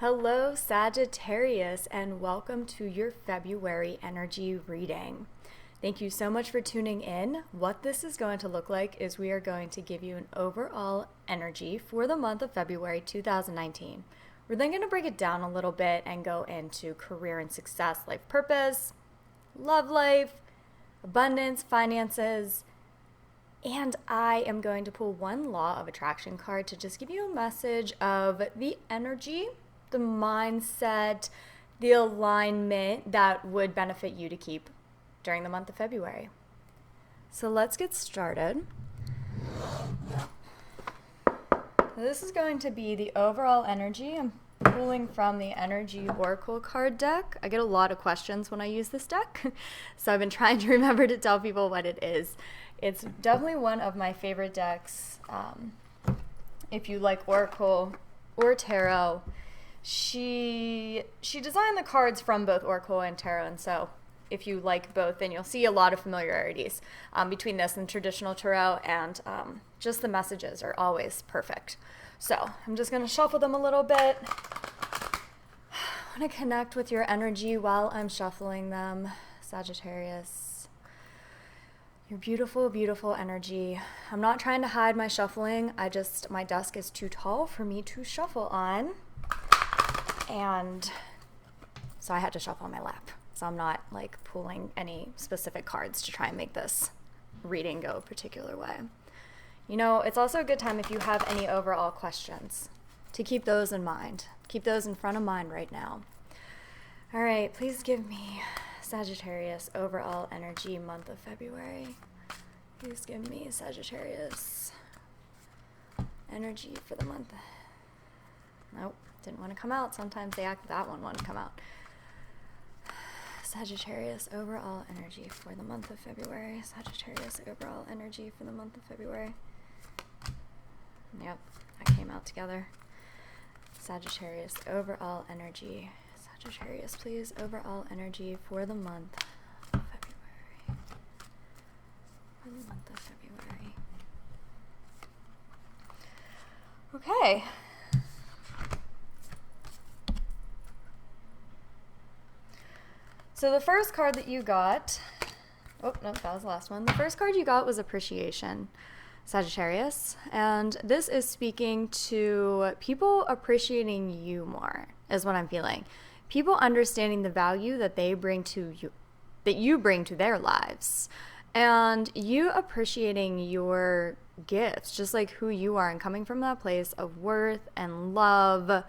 Hello, Sagittarius, and welcome to your February energy reading. Thank you so much for tuning in. What this is going to look like is we are going to give you an overall energy for the month of February 2019. We're then going to break it down a little bit and go into career and success, life purpose, love life, abundance, finances, and I am going to pull one law of attraction card to just give you a message of the energy, the mindset, the alignment that would benefit you to keep during the month of February. So let's get started. This is going to be the overall energy. I'm pulling from the Energy Oracle card deck. I get a lot of questions when I use this deck, so I've been trying to remember to tell people what it is. It's definitely one of my favorite decks. If you like Oracle or Tarot, she designed the cards from both Oracle and Tarot, and so if you like both, then you'll see a lot of familiarities between this and traditional Tarot, and just the messages are always perfect. So I'm just going to shuffle them a little bit. I want to connect with your energy while I'm shuffling them, Sagittarius. Your beautiful, beautiful energy. I'm not trying to hide my shuffling. My desk is too tall for me to shuffle on. And so I had to shuffle on my lap. So I'm not like pulling any specific cards to try and make this reading go a particular way. You know, it's also a good time if you have any overall questions to keep those in mind. Keep those in front of mind right now. All right, please give me Sagittarius overall energy month of February. Please give me Sagittarius energy for the month. Nope, didn't want to come out. Sometimes that one wanted to come out. Sagittarius overall energy for the month of February. Sagittarius overall energy for the month of February. Yep, that came out together. Sagittarius overall energy. Sagittarius, please, overall energy for the month of February. For the month of February. Okay. So the first card that you got, that was the last one. The first card you got was appreciation, Sagittarius. And this is speaking to people appreciating you more, is what I'm feeling. People understanding the value that they bring to you, that you bring to their lives. And you appreciating your gifts, just like who you are, and coming from that place of worth and love,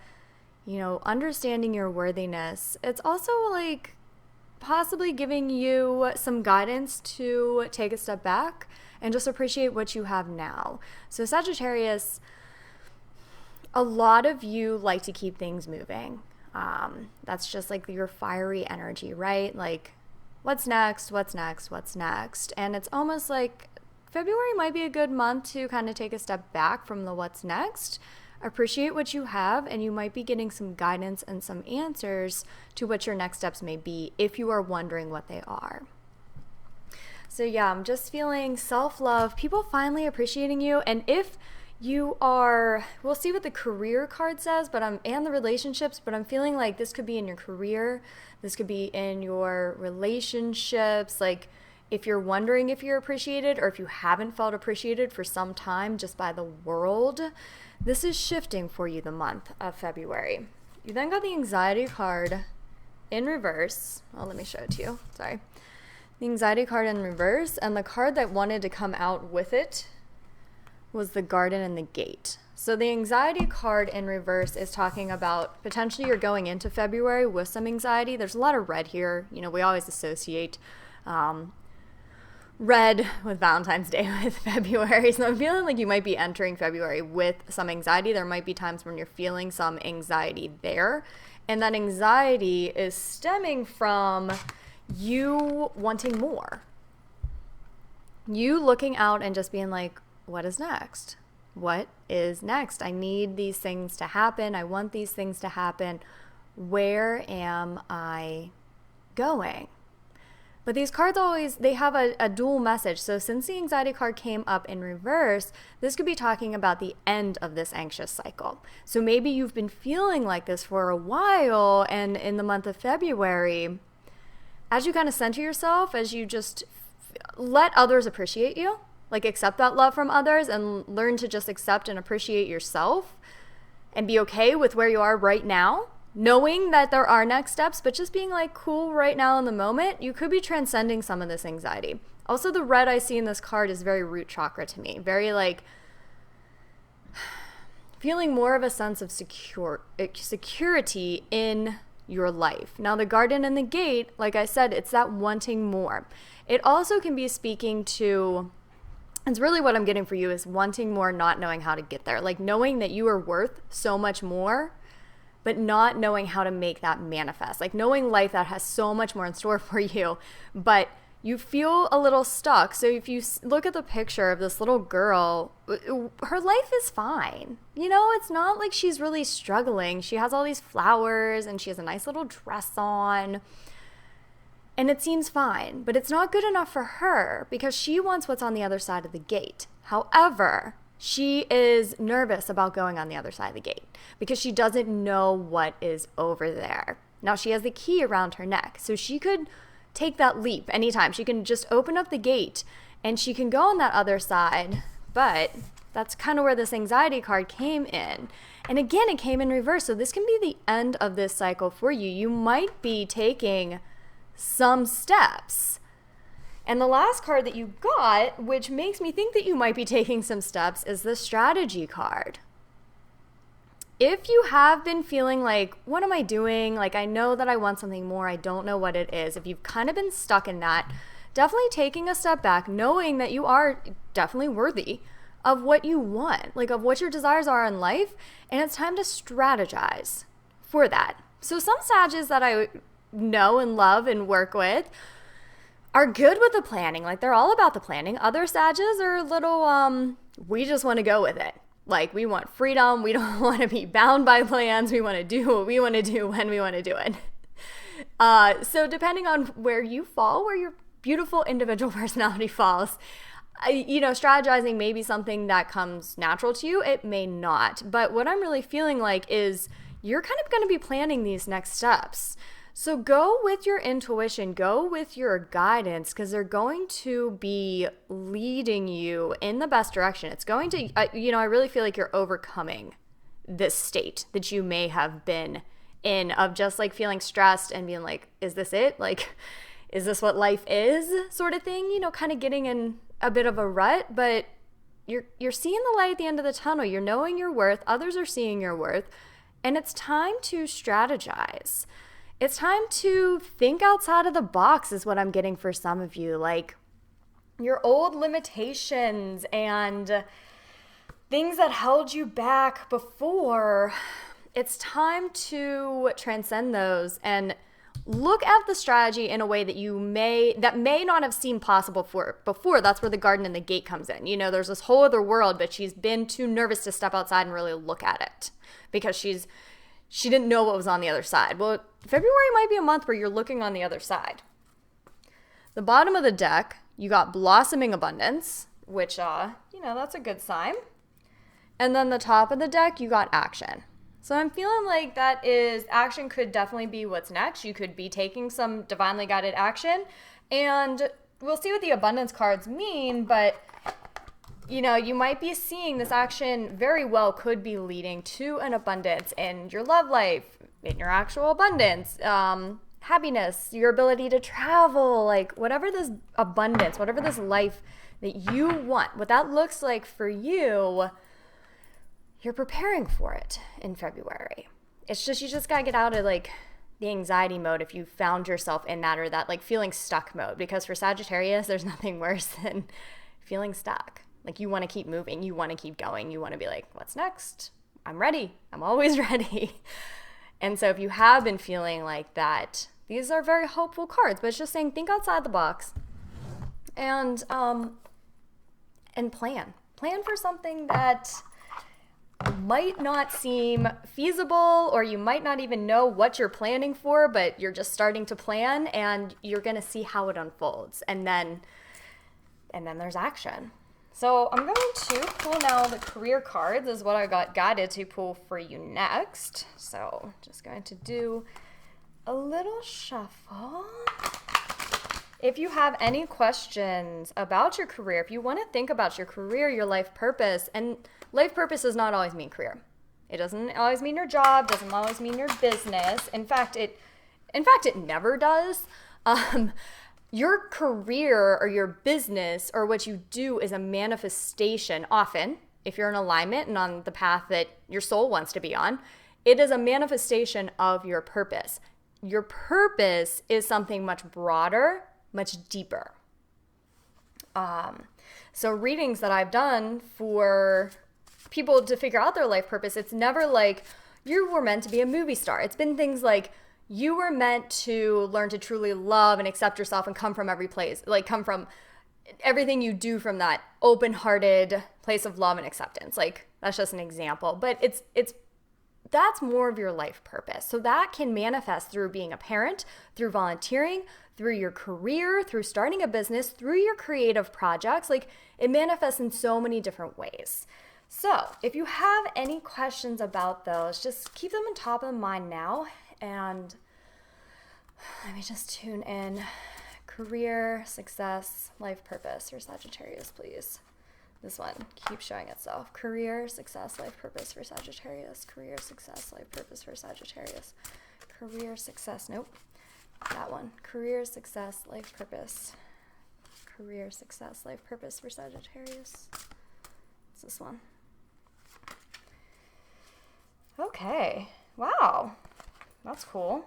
you know, understanding your worthiness. It's also like possibly giving you some guidance to take a step back and just appreciate what you have now. So Sagittarius, a lot of you like to keep things moving. That's just like your fiery energy, right? Like, what's next? What's next? What's next? And it's almost like February might be a good month to kind of take a step back from the what's next. Appreciate what you have, and you might be getting some guidance and some answers to what your next steps may be if you are wondering what they are. So yeah, I'm just feeling self-love, people finally appreciating you. And if you are, we'll see what the career card says, and the relationships, but I'm feeling like this could be in your career, this could be in your relationships, like if you're wondering if you're appreciated or if you haven't felt appreciated for some time just by the world, this is shifting for you the month of February. You then got the anxiety card in reverse. Oh, let me show it to you. Sorry. The anxiety card in reverse, and the card that wanted to come out with it was the garden and the gate. So the anxiety card in reverse is talking about potentially you're going into February with some anxiety. There's a lot of red here. You know, we always associate red with Valentine's Day with February. So I'm feeling like you might be entering February with some anxiety. There might be times when you're feeling some anxiety there. And that anxiety is stemming from you wanting more. You looking out and just being like, what is next? What is next? I need these things to happen. I want these things to happen. Where am I going? But these cards they have a dual message. So since the anxiety card came up in reverse, this could be talking about the end of this anxious cycle. So maybe you've been feeling like this for a while, and in the month of February, as you kind of center yourself, as you just let others appreciate you, like accept that love from others and learn to just accept and appreciate yourself and be okay with where you are right now, knowing that there are next steps, but just being like cool right now in the moment, you could be transcending some of this anxiety. Also, the red I see in this card is very root chakra to me, very like feeling more of a sense of security in your life. Now, the garden and the gate, like I said, it's that wanting more. It also can be speaking to, it's really what I'm getting for you is wanting more, not knowing how to get there. Like knowing that you are worth so much more, but not knowing how to make that manifest. Like knowing life that has so much more in store for you, but you feel a little stuck. So if you look at the picture of this little girl, her life is fine. You know, it's not like she's really struggling. She has all these flowers and she has a nice little dress on. And it seems fine, but it's not good enough for her because she wants what's on the other side of the gate. However, she is nervous about going on the other side of the gate because she doesn't know what is over there. Now, she has the key around her neck, so she could take that leap anytime. She can just open up the gate and she can go on that other side, but that's kind of where this anxiety card came in. And again, it came in reverse, so this can be the end of this cycle for you. You might be taking some steps. And the last card that you got, which makes me think that you might be taking some steps, is the strategy card. If you have been feeling like, what am I doing? Like, I know that I want something more. I don't know what it is. If you've kind of been stuck in that, definitely taking a step back, knowing that you are definitely worthy of what you want, like of what your desires are in life. And it's time to strategize for that. So some Sages that I know and love and work with are good with the planning. Like they're all about the planning. Other Sages are a little, we just want to go with it. Like we want freedom. We don't want to be bound by plans. We want to do what we want to do when we want to do it. So depending on where you fall, where your beautiful individual personality falls, strategizing may be something that comes natural to you. It may not. But what I'm really feeling like is you're kind of going to be planning these next steps. So go with your intuition, go with your guidance, because they're going to be leading you in the best direction. It's going to, I really feel like you're overcoming this state that you may have been in of just like feeling stressed and being like, is this it? Like, is this what life is? Sort of thing, kind of getting in a bit of a rut, but you're seeing the light at the end of the tunnel. You're knowing your worth. Others are seeing your worth. And it's time to strategize. It's time to think outside of the box is what I'm getting for some of you. Like your old limitations and things that held you back before, it's time to transcend those and look at the strategy in a way that may not have seemed possible before. That's where the garden and the gate comes in. There's this whole other world, but she's been too nervous to step outside and really look at it because she didn't know what was on the other side. Well, February might be a month where you're looking on the other side. The bottom of the deck, you got blossoming abundance, which, that's a good sign. And then the top of the deck, you got action. So I'm feeling like action could definitely be what's next. You could be taking some divinely guided action. And we'll see what the abundance cards mean, but you might be seeing this action very well could be leading to an abundance in your love life, in your actual abundance, happiness, your ability to travel, like whatever this abundance, whatever this life that you want, what that looks like for you, you're preparing for it in February. It's just, you just got to get out of like the anxiety mode if you found yourself in that or that like feeling stuck mode, because for Sagittarius, there's nothing worse than feeling stuck. Like you want to keep moving, you want to keep going, you want to be like, what's next? I'm ready. I'm always ready. And so if you have been feeling like that, these are very hopeful cards, but it's just saying think outside the box and plan. Plan for something that might not seem feasible, or you might not even know what you're planning for, but you're just starting to plan, and you're going to see how it unfolds. And then there's action. So I'm going to pull now the career card. This is what I got guided to pull for you next. So just going to do a little shuffle. If you have any questions about your career, if you want to think about your career, your life purpose, and life purpose does not always mean career. It doesn't always mean your job, doesn't always mean your business. In fact, it never does. Your career or your business or what you do is a manifestation, often, if you're in alignment and on the path that your soul wants to be on, it is a manifestation of your purpose. Your purpose is something much broader, much deeper. So readings that I've done for people to figure out their life purpose, it's never like you were meant to be a movie star. It's been things like you were meant to learn to truly love and accept yourself and come from every place, like come from everything you do from that open-hearted place of love and acceptance. Like that's just an example, but that's more of your life purpose. So that can manifest through being a parent, through volunteering, through your career, through starting a business, through your creative projects. Like it manifests in so many different ways. So if you have any questions about those, just keep them on top of mind now. And let me just tune in. Career, success, life purpose for Sagittarius, please. This one keeps showing itself. Career, success, life purpose for Sagittarius. Career, success, life purpose for Sagittarius. Career, success. Nope. That one. Career, success, life purpose. Career, success, life purpose for Sagittarius. It's this one. Okay. Wow. That's cool.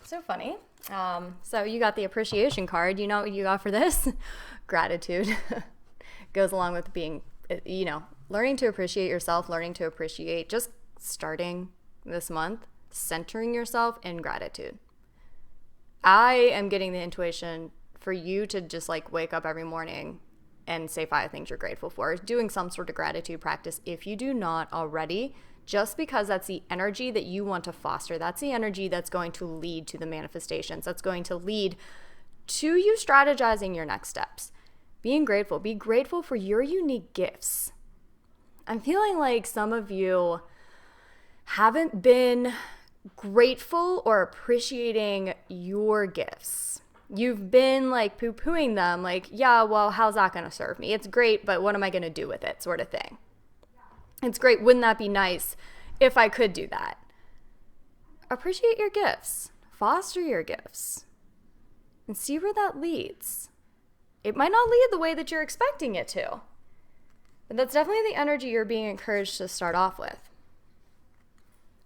So funny. So you got the appreciation card. You know what you got for this? Gratitude. Goes along with being, learning to appreciate yourself, learning to appreciate, just starting this month, centering yourself in gratitude. I am getting the intuition for you to just like wake up every morning and say 5 things you're grateful for. Doing some sort of gratitude practice if you do not already, just because that's the energy that you want to foster. That's the energy that's going to lead to the manifestations. That's going to lead to you strategizing your next steps. Being grateful. Be grateful for your unique gifts. I'm feeling like some of you haven't been grateful or appreciating your gifts. You've been like poo-pooing them, like, yeah, well, how's that going to serve me? It's great, but what am I going to do with it, sort of thing. It's great. Wouldn't that be nice if I could do that? Appreciate your gifts. Foster your gifts. And see where that leads. It might not lead the way that you're expecting it to. But that's definitely the energy you're being encouraged to start off with.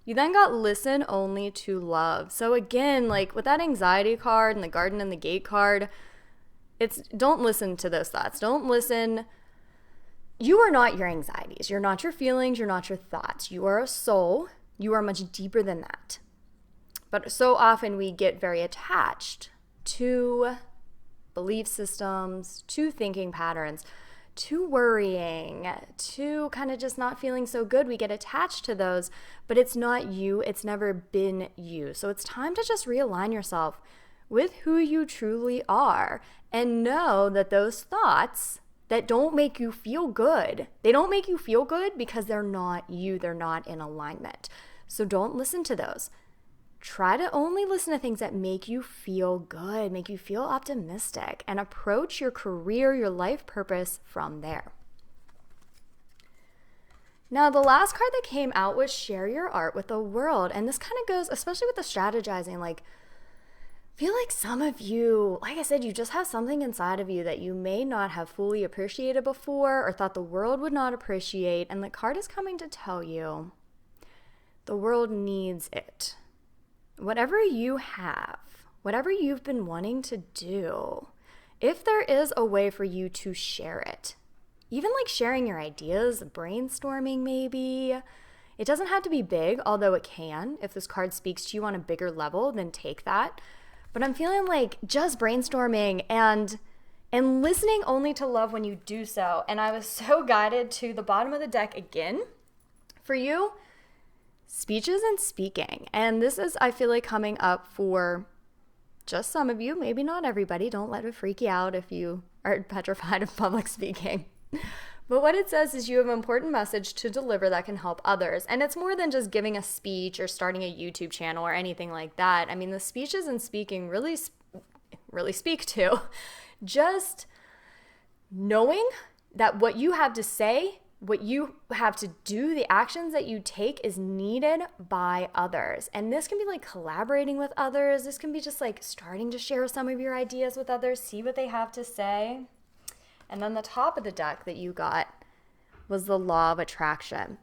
You then got listen only to love. So again, like with that anxiety card and the garden and the gate card, it's don't listen to those thoughts. Don't listen. You are not your anxieties. You're not your feelings. You're not your thoughts. You are a soul. You are much deeper than that. But so often we get very attached to belief systems, to thinking patterns, to worrying, to kind of just not feeling so good. We get attached to those, but it's not you. It's never been you. So it's time to just realign yourself with who you truly are and know that those thoughts that don't make you feel good, they don't make you feel good because they're not you. They're not in alignment. So don't listen to those. Try to only listen to things that make you feel good, make you feel optimistic, and approach your career, your life purpose from there. Now, the last card that came out was share your art with the world. And this kind of goes, especially with the strategizing, like, I feel like some of you, like I said, you just have something inside of you that you may not have fully appreciated before or thought the world would not appreciate. And the card is coming to tell you the world needs it. Whatever you have, whatever you've been wanting to do, if there is a way for you to share it, even like sharing your ideas, brainstorming maybe, it doesn't have to be big, although it can. If this card speaks to you on a bigger level, then take that. But I'm feeling like just brainstorming and and listening only to love when you do so. And I was so guided to the bottom of the deck again for you, speeches and speaking. And this is, I feel like, coming up for just some of you, maybe not everybody. Don't let it freak you out if you are petrified of public speaking. But what it says is you have an important message to deliver that can help others. And it's more than just giving a speech or starting a YouTube channel or anything like that. I mean, the speeches and speaking really speak to just knowing that what you have to say, what you have to do, the actions that you take is needed by others. And this can be like collaborating with others. This can be just like starting to share some of your ideas with others, see what they have to say. And then the top of the deck that you got was the law of attraction.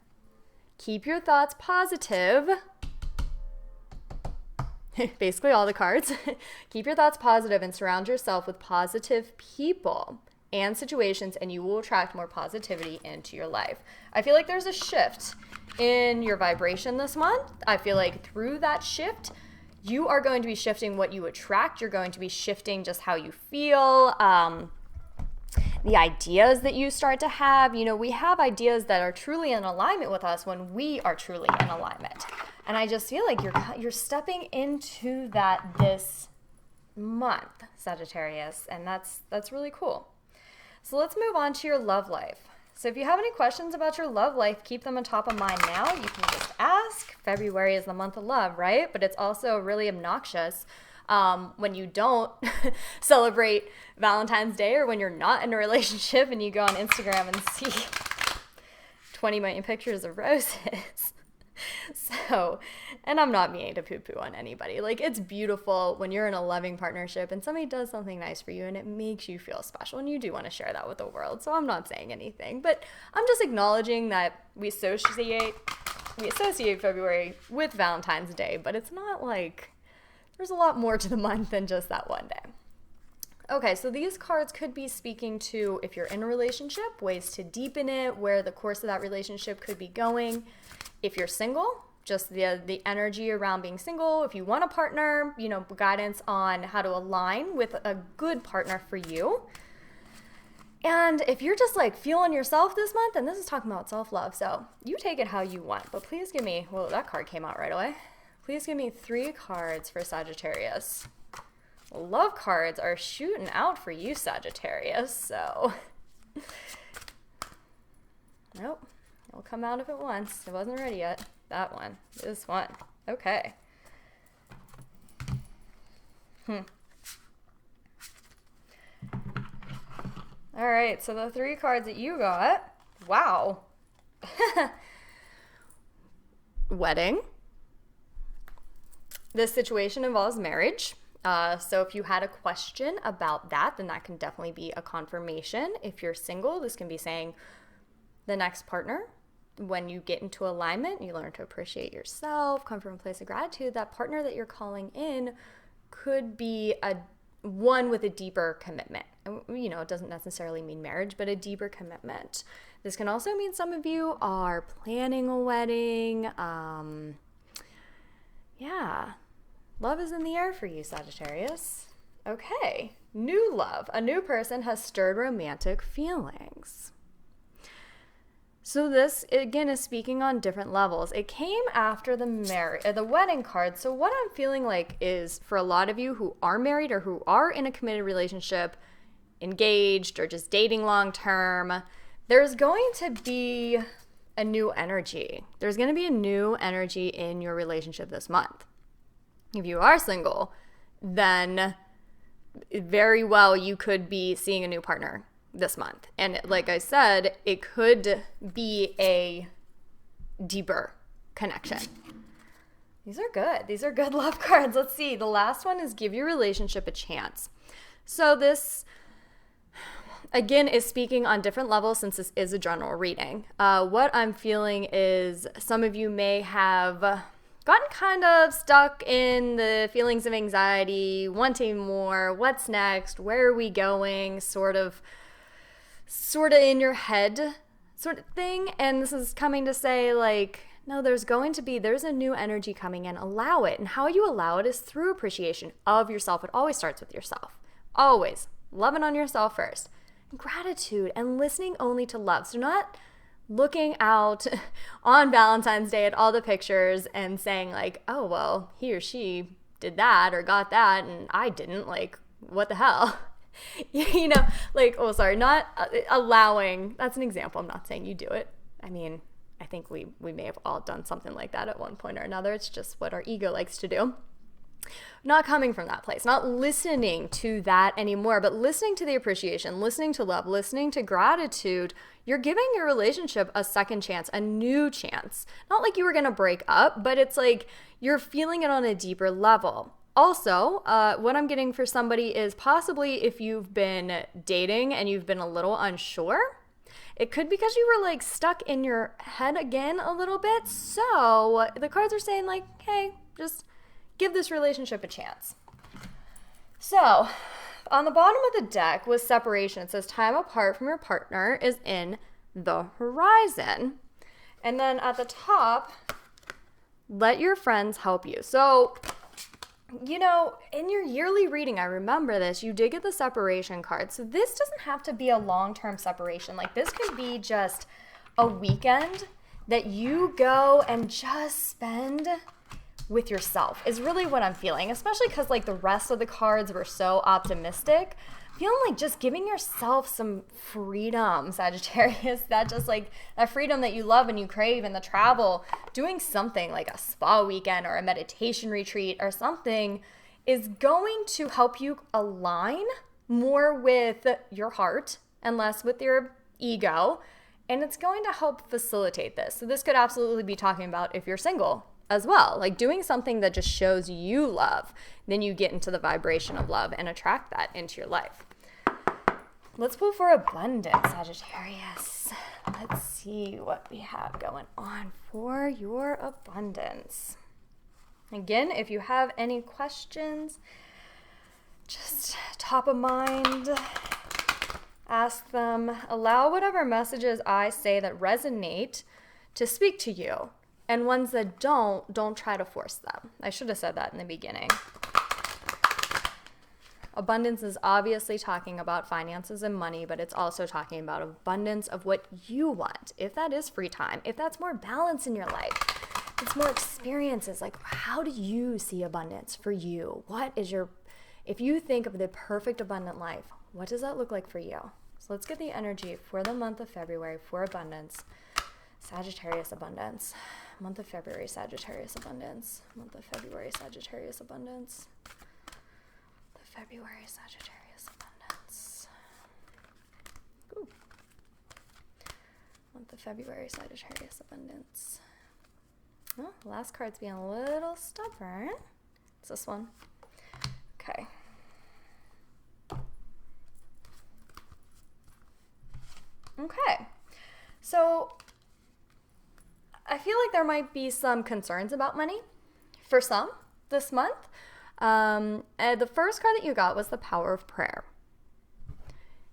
Keep your thoughts positive. Basically all the cards. Keep your thoughts positive and surround yourself with positive people and situations, and you will attract more positivity into your life. I feel like there's a shift in your vibration this month. I feel like through that shift, you are going to be shifting what you attract. You're going to be shifting just how you feel, the ideas that you start to have. You know, we have ideas that are truly in alignment with us when we are truly in alignment. And I just feel like you're stepping into that this month, Sagittarius, and that's really cool. So let's move on to your love life. So if you have any questions about your love life, keep them on top of mind now. You can just ask. February is the month of love, right? But it's also really obnoxious when you don't celebrate Valentine's Day, or when you're not in a relationship and you go on Instagram and see 20 million pictures of roses. So, and I'm not meaning to poo-poo on anybody. Like, it's beautiful when you're in a loving partnership and somebody does something nice for you and it makes you feel special, and you do want to share that with the world. So I'm not saying anything, but I'm just acknowledging that we associate February with Valentine's Day, but it's not like there's a lot more to the month than just that one day. Okay, so these cards could be speaking to, if you're in a relationship, ways to deepen it, where the course of that relationship could be going. If you're single, just the energy around being single. If you want a partner, you know, guidance on how to align with a good partner for you. And if you're just like feeling yourself this month, and this is talking about self-love, so you take it how you want. But please give me, well, that card came out right away. Please give me 3 cards for Sagittarius. Love cards are shooting out for you, Sagittarius, so. Nope. It'll come out if it wants. It wasn't ready yet. That one. This one. Okay. All right, so the 3 cards that you got. Wow. Wedding. This situation involves marriage. So if you had a question about that, then that can definitely be a confirmation. If you're single, this can be saying the next partner. When you get into alignment, you learn to appreciate yourself, come from a place of gratitude. That partner that you're calling in could be one with a deeper commitment. You know, it doesn't necessarily mean marriage, but a deeper commitment. This can also mean some of you are planning a wedding. Yeah, love is in the air for you, Sagittarius. Okay, new love. A new person has stirred romantic feelings. So this, again, is speaking on different levels. It came after the wedding card. So what I'm feeling like is, for a lot of you who are married or who are in a committed relationship, engaged, or just dating long term, there's going to be a new energy. There's going to be a new energy in your relationship this month. If you are single, then very well you could be seeing a new partner this month. And like I said, it could be a deeper connection. These are good. These are good love cards. Let's see. The last one is give your relationship a chance. So this, again, is speaking on different levels since this is a general reading. What I'm feeling is some of you may have gotten kind of stuck in the feelings of anxiety, wanting more, what's next, where are we going, sort of in your head sort of thing. And this is coming to say, like, no, there's a new energy coming in. Allow it. And how you allow it is through appreciation of yourself. It always starts with yourself. Always. Loving on yourself first. Gratitude and listening only to love. So not looking out on Valentine's Day at all the pictures and saying like, oh, well, he or she did that or got that and I didn't. Like, what the hell? You know, like, oh, sorry, not allowing. That's an example. I'm not saying you do it. I mean, I think we may have all done something like that at one point or another. It's just what our ego likes to do. Not coming from that place, not listening to that anymore, but listening to the appreciation, listening to love, listening to gratitude. You're giving your relationship a second chance, a new chance. Not like you were going to break up, but it's like you're feeling it on a deeper level. Also, what I'm getting for somebody is possibly if you've been dating and you've been a little unsure, it could be because you were like stuck in your head again a little bit. So the cards are saying like, hey, just give this relationship a chance. So on the bottom of the deck was separation. It says time apart from your partner is in the horizon. And then at the top, let your friends help you. So, you know, in your yearly reading, I remember this, you did get the separation card. So this doesn't have to be a long-term separation. Like this could be just a weekend that you go and just spend with yourself is really what I'm feeling, especially because like the rest of the cards were so optimistic. Feeling like just giving yourself some freedom, Sagittarius, that just like that freedom that you love and you crave and the travel, doing something like a spa weekend or a meditation retreat or something is going to help you align more with your heart and less with your ego. And it's going to help facilitate this. So this could absolutely be talking about if you're single as well, like doing something that just shows you love. Then you get into the vibration of love and attract that into your life. Let's pull for abundance, Sagittarius. Let's see what we have going on for your abundance. Again, if you have any questions, just top of mind, ask them. Allow whatever messages I say that resonate to speak to you. And ones that don't try to force them. I should have said that in the beginning. Abundance is obviously talking about finances and money, but it's also talking about abundance of what you want. If that is free time, if that's more balance in your life, it's more experiences. Like, how do you see abundance for you? If you think of the perfect abundant life, what does that look like for you? So let's get the energy for the month of February for abundance. Sagittarius abundance. Month of February, Sagittarius abundance. Month of February, Sagittarius abundance. The February, Sagittarius abundance. Ooh. Month of February, Sagittarius abundance. Oh, last card's being a little stubborn. It's this one. Okay. Okay. So I feel like there might be some concerns about money for some this month. The first card that you got was the power of prayer.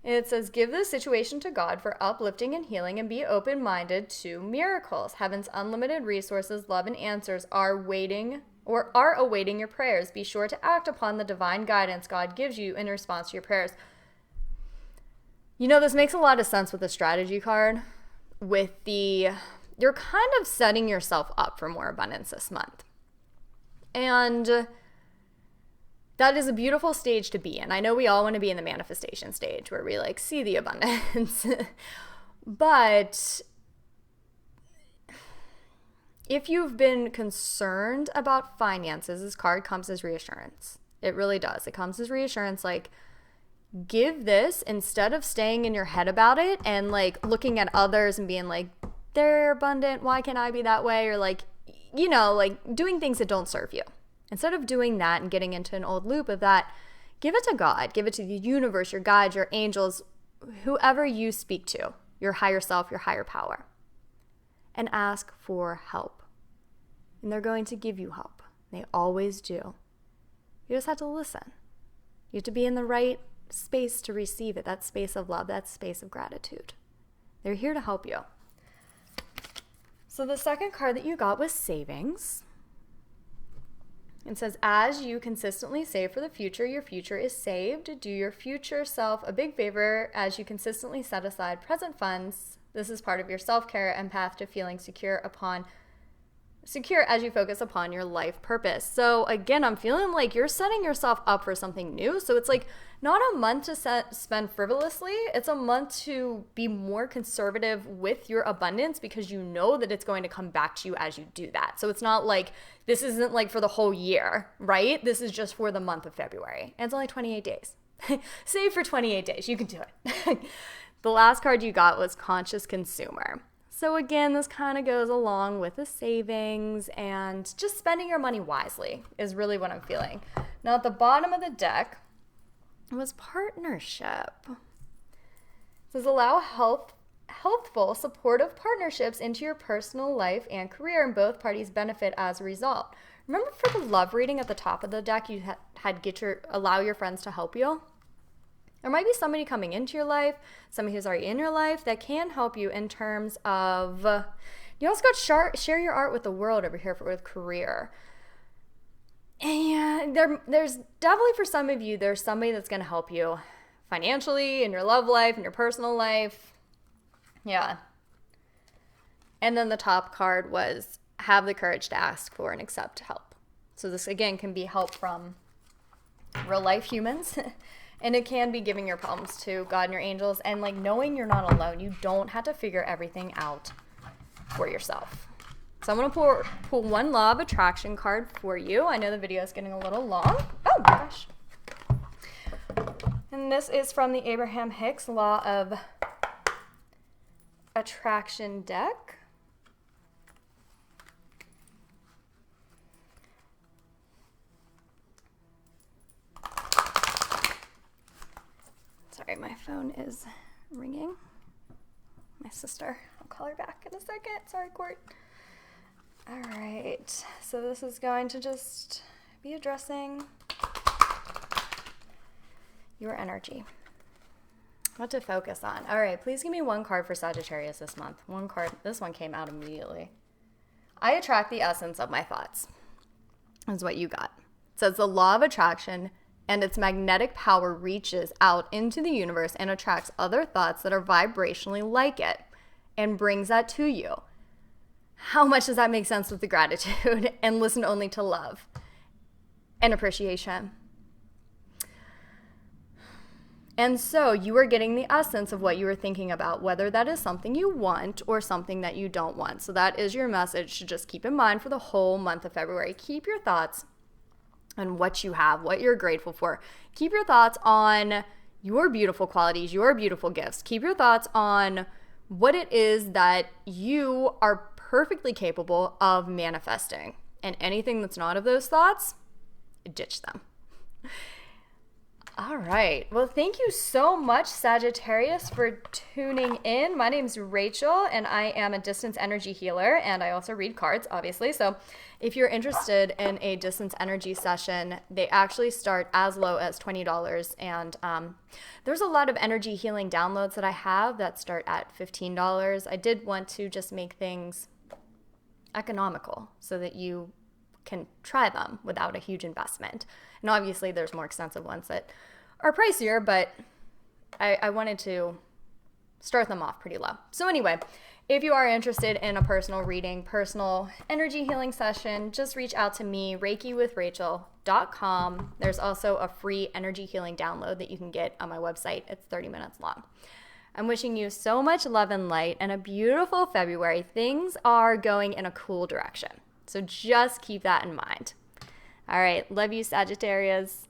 It says, give the situation to God for uplifting and healing and be open-minded to miracles. Heaven's unlimited resources, love, and answers are awaiting your prayers. Be sure to act upon the divine guidance God gives you in response to your prayers. You know, this makes a lot of sense with the strategy card. You're kind of setting yourself up for more abundance this month. And that is a beautiful stage to be in. I know we all want to be in the manifestation stage where we like see the abundance. But if you've been concerned about finances, this card comes as reassurance. It really does. It comes as reassurance, like, give this instead of staying in your head about it and like looking at others and being like, they're abundant, why can't I be that way? Or like, you know, like doing things that don't serve you. Instead of doing that and getting into an old loop of that, give it to God, give it to the universe, your guides, your angels, whoever you speak to, your higher self, your higher power, and ask for help. And they're going to give you help. They always do. You just have to listen. You have to be in the right space to receive it, that space of love, that space of gratitude. They're here to help you. So the second card that you got was savings. It says, as you consistently save for the future, your future is saved. Do your future self a big favor as you consistently set aside present funds. This is part of your self-care and path to feeling secure as you focus upon your life purpose. So again, I'm feeling like you're setting yourself up for something new. So it's like not a month to spend frivolously. It's a month to be more conservative with your abundance because you know that it's going to come back to you as you do that. So it's not like this isn't like for the whole year, right? This is just for the month of February. And it's only 28 days. Save for 28 days. You can do it. The last card you got was Conscious Consumer. So again, this kind of goes along with the savings and just spending your money wisely is really what I'm feeling. Now at the bottom of the deck was Partnership. It says allow healthful, supportive partnerships into your personal life and career, and both parties benefit as a result. Remember for the love reading at the top of the deck, you had allow your friends to help you? There might be somebody coming into your life, somebody who's already in your life that can help you in terms of, you also got share your art with the world over here with career. And there's definitely for some of you, there's somebody that's going to help you financially, in your love life, in your personal life. Yeah. And then the top card was have the courage to ask for and accept help. So this again can be help from real life humans. And it can be giving your problems to God and your angels and like knowing you're not alone. You don't have to figure everything out for yourself. So I'm going to pull one Law of Attraction card for you. I know the video is getting a little long. Oh my gosh. And this is from the Abraham Hicks Law of Attraction deck. Sorry, my phone is ringing. My sister. I'll call her back in a second. Sorry, Court. All right. So this is going to just be addressing your energy. What to focus on. All right. Please give me one card for Sagittarius this month. One card. This one came out immediately. I attract the essence of my thoughts. Is what you got. It says the law of attraction and its magnetic power reaches out into the universe and attracts other thoughts that are vibrationally like it and brings that to you. How much does that make sense with the gratitude and listen only to love and appreciation? And so you are getting the essence of what you were thinking about, whether that is something you want or something that you don't want. So that is your message to just keep in mind for the whole month of February. Keep your thoughts on what you have, what you're grateful for. Keep your thoughts on your beautiful qualities, your beautiful gifts. Keep your thoughts on what it is that you are perfectly capable of manifesting. And anything that's not of those thoughts, ditch them. All right. Well, thank you so much, Sagittarius, for tuning in. My name's Rachel, and I am a distance energy healer, and I also read cards, obviously. So if you're interested in a distance energy session, they actually start as low as $20. And there's a lot of energy healing downloads that I have that start at $15. I did want to just make things economical so that you can try them without a huge investment. And obviously there's more expensive ones that are pricier, but I wanted to start them off pretty low. So anyway, if you are interested in a personal reading, personal energy healing session, just reach out to me, reikiwithrachel.com. There's also a free energy healing download that you can get on my website. It's 30 minutes long. I'm wishing you so much love and light and a beautiful February. Things are going in a cool direction. So just keep that in mind. All right. Love you, Sagittarius.